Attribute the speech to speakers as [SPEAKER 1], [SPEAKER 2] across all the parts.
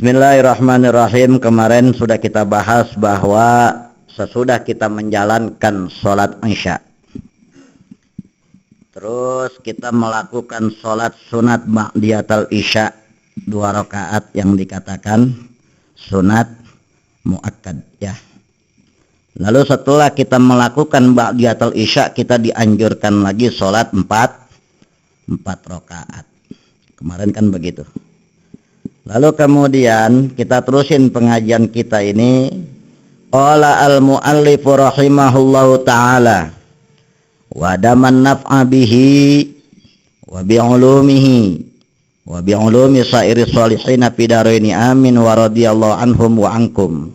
[SPEAKER 1] Bismillahirrahmanirrahim. Kemarin sudah kita bahas bahwa sesudah kita menjalankan sholat isya, terus kita melakukan sholat sunat ba'diyatal isya 2 rakaat yang dikatakan sunat muakkad ya. Lalu setelah kita melakukan ba'diyatal isya, kita dianjurkan lagi sholat 4 rakaat. Kemarin kan begitu. Lalu kemudian kita terusin pengajian kita ini. Qala al-muallif rahimahullahu ta'ala wa daman naf'a bihi wa bi'ulumihi wa bi'ulumi sairi salihina fidaraini amin wa radiyallahu anhum wa ankum.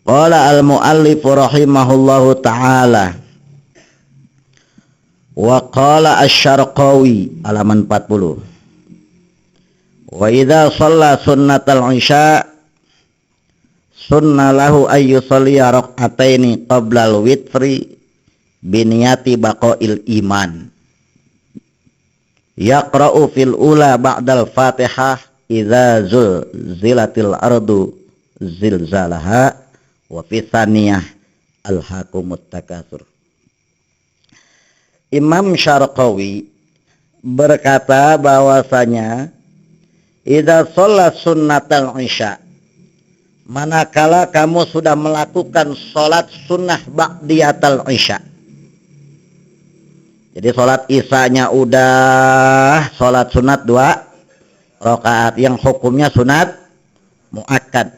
[SPEAKER 1] Qala al-muallif rahimahullahu ta'ala wa qala asy-Syarqawi halaman 40. Wa idza shalla sunnatal isya sunna lahu ay yusalliya rak'ataini qabla al-witri bi niyati baqa'il iman. Yaqra'u fil ula ba'dal Fatihah idza zulzilatil ardu zilzalaha wa fi tsaniyah alhaqumut takatsur. Imam Syarqawi berkata bahwasanya idza shalla sunnatal isya, manakala kamu sudah melakukan sholat sunnah ba'diyatal isya. Jadi sholat isyanya udah, sholat sunat 2 rakaat yang hukumnya sunat muakkad.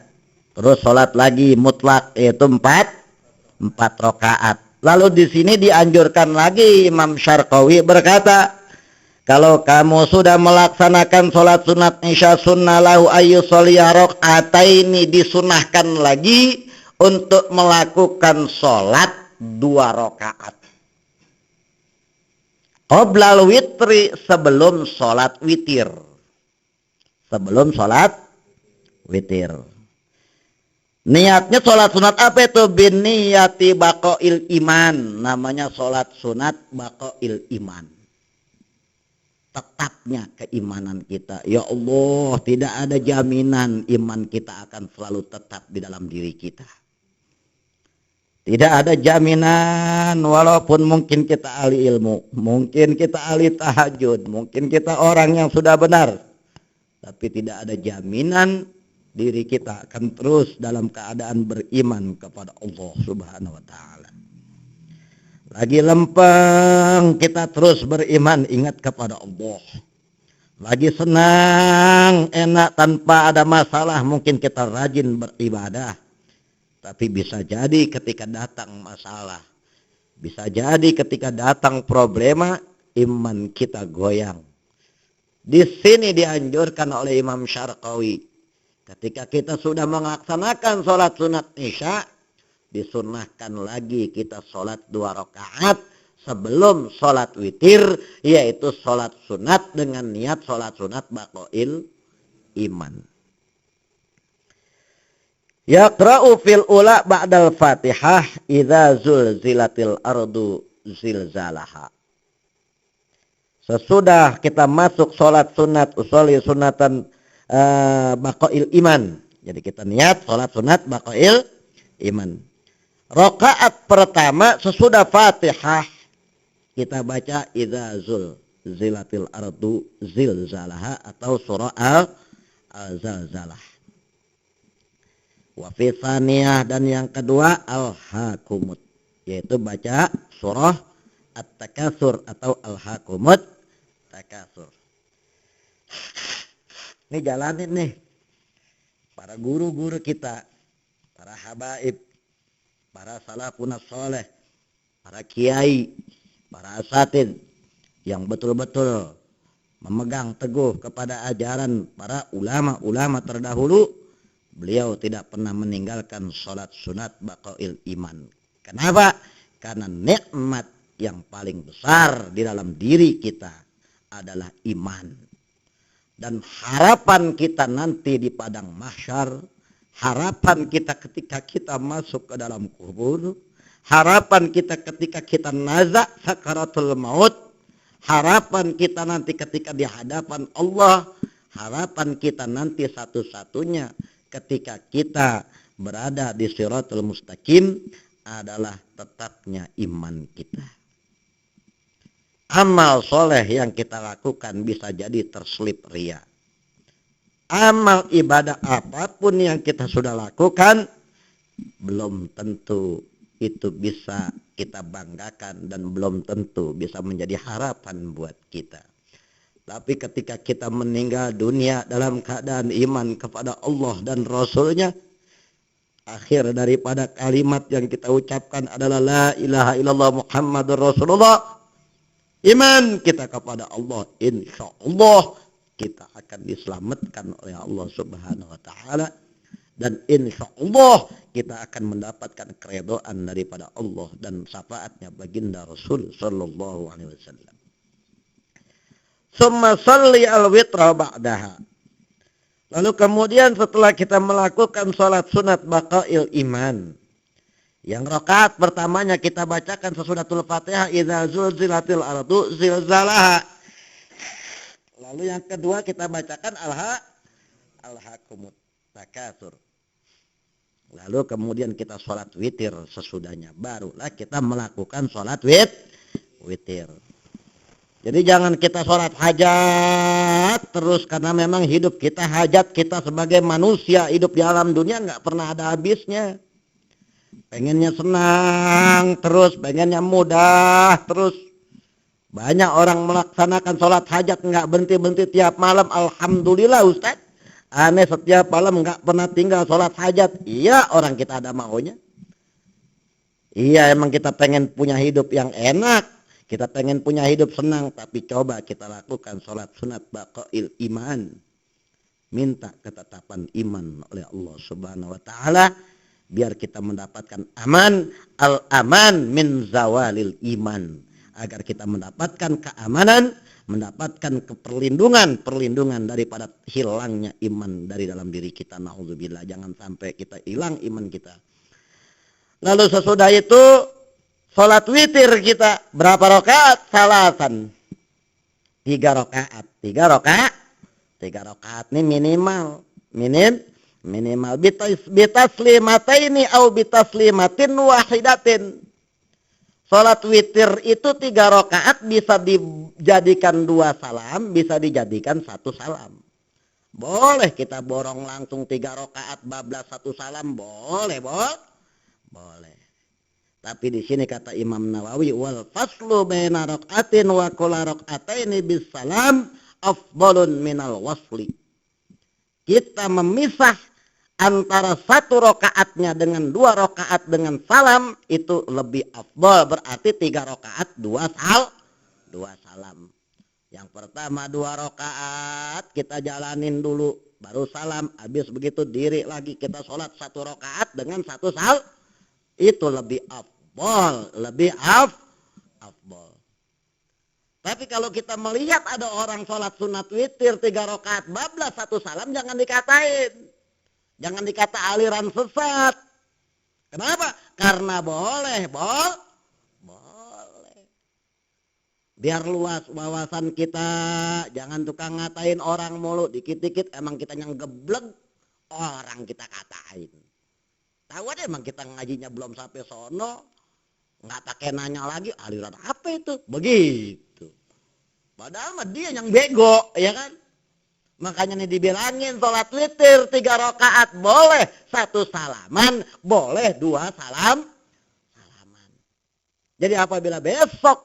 [SPEAKER 1] Terus sholat lagi mutlak yaitu 4 rakaat. Lalu di sini dianjurkan lagi Imam Syarqawi berkata, kalau kamu sudah melaksanakan sholat sunat isya sunnah lahu ayyusolliya rak'ataini, disunahkan lagi untuk melakukan sholat 2 rakaat. Qoblal witri, sebelum sholat witir. Sebelum sholat witir. Niatnya sholat sunat apa itu? Bin niyati baqa'il iman. Namanya sholat sunat baqa'il iman. Tetapnya keimanan kita. Ya Allah, tidak ada jaminan iman kita akan selalu tetap di dalam diri kita. Tidak ada jaminan, walaupun mungkin kita ahli ilmu, mungkin kita ahli tahajud, mungkin kita orang yang sudah benar, tapi tidak ada jaminan diri kita akan terus dalam keadaan beriman kepada Allah Subhanahu wa ta'ala. Lagi lempeng kita terus beriman, ingat kepada Allah. Lagi senang, enak, tanpa ada masalah, mungkin kita rajin beribadah. Tapi bisa jadi ketika datang masalah, bisa jadi ketika datang problema, iman kita goyang. Di sini dianjurkan oleh Imam Syarqawi, ketika kita sudah melaksanakan sholat sunat isya, disunahkan lagi kita sholat 2 rakaat sebelum sholat witir, yaitu sholat sunat dengan niat sholat sunat baqa'il iman. Yaqra'u fil ula ba'dal Fatihah idza zulzilatil ardu zilzalaha. Sesudah kita masuk sholat sunat, usolli sunatan baqa'il iman. Jadi kita niat sholat sunat baqa'il iman. Rakaat pertama sesudah Fatihah kita baca idza zulzilatil ardu zilzalaha atau surah al-zalzalah. Wa fi tsaniyah, dan yang kedua al-haqumut, yaitu baca surah at-takatsur atau al-haqumut takatsur. Ini jalanin nih para guru-guru kita, para habaib, para salafun saleh, para kiai, para asatid yang betul-betul memegang teguh kepada ajaran para ulama-ulama terdahulu. Beliau tidak pernah meninggalkan sholat sunat baqa'il iman. Kenapa? Karena nikmat yang paling besar di dalam diri kita adalah iman. Dan harapan kita nanti di padang mahsyar, harapan kita ketika kita masuk ke dalam kubur, harapan kita ketika kita nazak sakaratul maut, harapan kita nanti ketika di hadapan Allah, harapan kita nanti satu-satunya ketika kita berada di Shiratal Mustaqim adalah tetapnya iman kita. Amal soleh yang kita lakukan bisa jadi terselip ria. Amal ibadah apapun yang kita sudah lakukan belum tentu itu bisa kita banggakan dan belum tentu bisa menjadi harapan buat kita. Tapi ketika kita meninggal dunia dalam keadaan iman kepada Allah dan Rasulnya, akhir daripada kalimat yang kita ucapkan adalah la ilaha illallah Muhammadur Rasulullah. Iman kita kepada Allah, insya Allah kita akan diselamatkan oleh Allah Subhanahu wa taala, dan insya Allah kita akan mendapatkan keridhaan daripada Allah dan syafaatnya baginda Rasul sallallahu alaihi wasallam. Summa sholli al-witra ba'daha. Lalu kemudian setelah kita melakukan sholat sunat baqail iman, yang rakaat pertamanya kita bacakan sesudatul Fatihah, idza zulzilatil ardu zilzalaha. Lalu yang kedua kita bacakan alhaakumut takatsur. Lalu kemudian kita sholat witir sesudahnya, barulah kita melakukan sholat witir. Jadi jangan kita sholat hajat terus, karena memang hidup kita hajat kita sebagai manusia hidup di alam dunia nggak pernah ada habisnya. Pengennya senang terus, pengennya mudah terus. Banyak orang melaksanakan sholat hajat nggak berhenti-berhenti tiap malam. Alhamdulillah Ustaz, aneh setiap malam nggak pernah tinggal sholat hajat. Iya, orang kita ada maunya. Iya, emang kita pengen punya hidup yang enak, kita pengen punya hidup senang. Tapi coba kita lakukan sholat sunat baqail iman, minta ketetapan iman oleh Allah Subhanahu wa taala, biar kita mendapatkan aman, al-aman min zawalil iman, agar kita mendapatkan keamanan, mendapatkan perlindungan daripada hilangnya iman dari dalam diri kita. Nauzubillah, jangan sampai kita hilang iman kita. Lalu sesudah itu sholat witir kita berapa rakaat? Salasan. 3 rakaat. 3 rakaat ini minimal bitaslimataini au bitaslimatin wahidatin. Sholat witir itu 3 rakaat bisa dijadikan 2 salam, bisa dijadikan 1 salam. Boleh kita borong langsung 3 rakaat bablas 1 salam, boleh. Tapi di sini kata Imam Nawawi, wal faslu baina rakaatin wa kullu rakaataini bis salam afdalun minal wasli. Kita memisah antara 1 rakaatnya dengan 2 rakaat dengan salam itu lebih afdal, berarti 3 rakaat 2 salam. Yang pertama 2 rakaat kita jalanin dulu, baru salam, habis begitu diri lagi kita sholat 1 rakaat dengan 1 salam, itu lebih afdal, afdal. Tapi kalau kita melihat ada orang sholat sunat witir 3 rakaat bablas 1 salam, jangan dikatain. Jangan dikata aliran sesat. Kenapa? Karena boleh. Biar luas wawasan kita. Jangan tukang ngatain orang mulu. Dikit-dikit emang kita yang geblek, orang kita katain. Tahu aja emang kita ngajinya belum sampai sono, nggak pakai nanya lagi aliran apa itu. Begitu. Padahal mah dia yang bego, ya kan? Makanya nih dibilangin sholat witir 3 rakaat boleh 1 salaman, boleh 2 salaman. Jadi apabila besok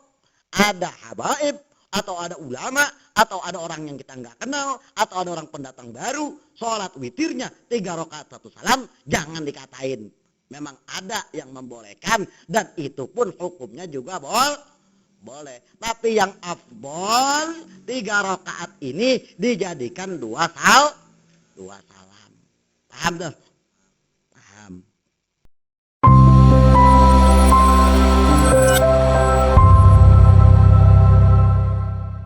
[SPEAKER 1] ada habaib atau ada ulama atau ada orang yang kita nggak kenal atau ada orang pendatang baru, sholat witirnya 3 rakaat 1 salam, jangan dikatain. Memang ada yang membolehkan dan itu pun hukumnya juga boleh. Tapi yang afdol 3 rakaat ini dijadikan 2 salam. Paham tuh? Paham.